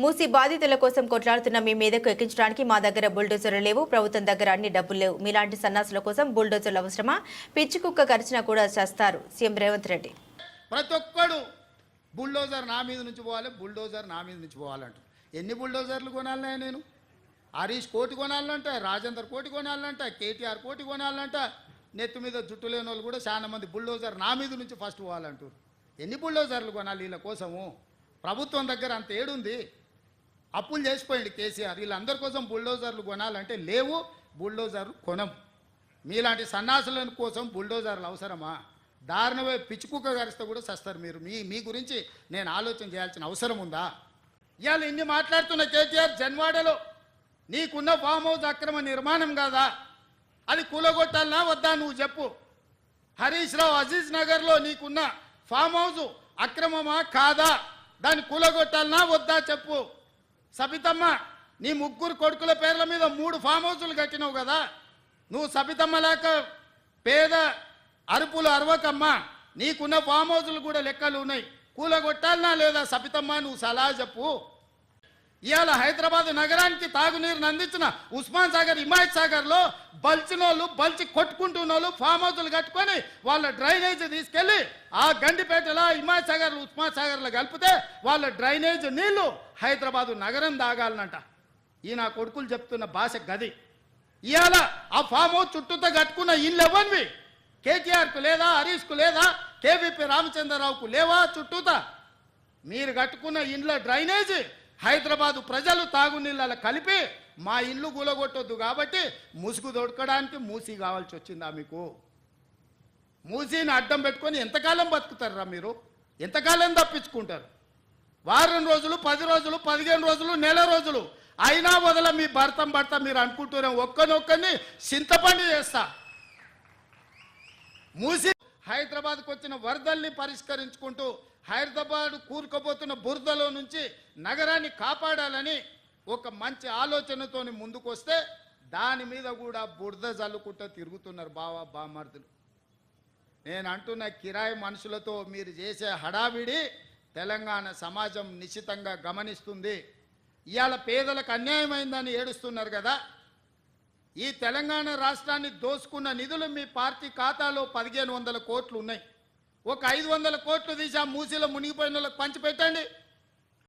మూసి బాధితుల కోసం కొట్లాడుతున్న మీ మీదకు ఎక్కించడానికి మా దగ్గర బుల్డోజర్లు లేవు, ప్రభుత్వం దగ్గర అన్ని డబ్బులు లేవు. మీలాంటి సన్నాసుల కోసం బుల్డోజర్లు అవసరమా? పిచ్చి కుక్క కరిచినా కూడా చేస్తారు సీఎం రేవంత్ రెడ్డి. ప్రతి ఒక్కడు బుల్డోజర్ నా మీద నుంచి పోవాలి, బుల్డోజర్ నా మీద నుంచి పోవాలంట. ఎన్ని బుల్డోజర్లు కొనాలన్నా నేను? హరీష్ కోటి కొనాలంట, రాజేందర్ కోటి కొనాలంట, కేటీఆర్ కోటి కొనాలంట. నెత్తి మీద జుట్టు లేని వాళ్ళు కూడా చాలా మంది బుల్డోజర్ నా మీద నుంచి ఫస్ట్ పోవాలంటారు. ఎన్ని బుల్డోజర్లు కొనాలి వీళ్ళ కోసము? ప్రభుత్వం దగ్గర అంత ఏడుంది? అప్పులు చేసిపోయింది కేసీఆర్. వీళ్ళందరి కోసం బుల్డోజర్లు కొనాలంటే లేవు, బుల్డోజర్లు కొనం. మీలాంటి సన్నాసుల కోసం బుల్డోజర్లు అవసరమా? దారుణమే పిచ్చుకుక్క గరిస్తే కూడా సస్తారు మీరు. మీ గురించి నేను ఆలోచన చేయాల్సిన అవసరం ఉందా? ఇవాళ ఇన్ని మాట్లాడుతున్న కేటీఆర్ జన్వాడలో నీకున్న ఫామ్ హౌస్ అక్రమ నిర్మాణం కాదా? అది కూలగొట్టాలనా వద్దా నువ్వు చెప్పు. హరీష్ రావు అజీజ్ నగర్లో నీకున్న ఫామ్ హౌస్ అక్రమమా కాదా? దాన్ని కూలగొట్టాలనా వద్దా చెప్పు. సబితమ్మ నీ ముగ్గురు కొడుకుల పేర్ల మీద 3 ఫామ్ హౌసులు కట్టినావు కదా. నువ్వు సబితమ్మ లేక పేద అరుపులు అరవకమ్మా. నీకున్న ఫామ్ హౌసులు కూడా లెక్కలు ఉన్నాయి. కూలగొట్టాలనా లేదా సబితమ్మ? నువ్వు సలహా చెప్పు. ఇవాళ హైదరాబాద్ నగరానికి తాగునీరుని అందించిన ఉస్మాన్ సాగర్, హిమాయత్ సాగర్లో బల్చినోళ్ళు బల్చి కొట్టుకుంటున్న వాళ్ళు ఫామ్ హౌసులు కట్టుకొని వాళ్ళ డ్రైనేజ్ తీసుకెళ్ళి ఆ గండిపేటలో హిమాయత్ సాగర్, ఉస్మాన్ సాగర్లో కలిపితే వాళ్ళ డ్రైనేజ్ నీళ్లు హైదరాబాదు నగరం తాగాలనంట. ఈ నా కొడుకులు చెప్తున్న భాష గది. ఇవాళ ఆ ఫామ్ హౌస్ చుట్టూతో కట్టుకున్న ఇల్లు ఎవరివి? కేటీఆర్కు లేదా, హరీష్కు లేదా, కేవీపీ రామచంద్రరావుకు లేవా చుట్టూతా? మీరు కట్టుకున్న ఇండ్ల డ్రైనేజ్ హైదరాబాదు ప్రజలు తాగునీళ్ళ కలిపి మా ఇల్లు కూలగొట్టొద్దు కాబట్టి ముసుగు దొడకడానికి మూసి కావాల్సి వచ్చిందా మీకు? మూసీని అడ్డం పెట్టుకొని ఎంతకాలం బతుకుతారా మీరు? ఎంతకాలం తప్పించుకుంటారు? వారం రోజులు, 10 రోజులు, 15 రోజులు, నెల రోజులు అయినా వదల మీ భర్త మీరు అనుకుంటున్నాం ఒక్కనొక్కని చింతపండు చేస్తా. మూసి హైదరాబాద్కు వచ్చిన వరదల్ని పరిష్కరించుకుంటూ హైదరాబాద్ కూరుకుపోతున్న బురదలో నుంచి నగరాన్ని కాపాడాలని ఒక మంచి ఆలోచనతో ముందుకొస్తే దాని మీద కూడా బురద జల్లుకుంటూ తిరుగుతున్నారు బామర్దులు. నేను అంటున్న కిరాయి మనుషులతో మీరు చేసే హడావిడి తెలంగాణ సమాజం నిశ్చితంగా గమనిస్తుంది. ఇవాళ పేదలకు అన్యాయమైందని ఏడుస్తున్నారు కదా. ఈ తెలంగాణ రాష్ట్రాన్ని దోసుకున్న నిధులు మీ పార్టీ ఖాతాలో 1500 కోట్లు ఉన్నాయి. ఒక 500 కోట్లు తీసి ఆ మూసీలో మునిగిపోయిన వాళ్ళకి పంచిపెట్టండి.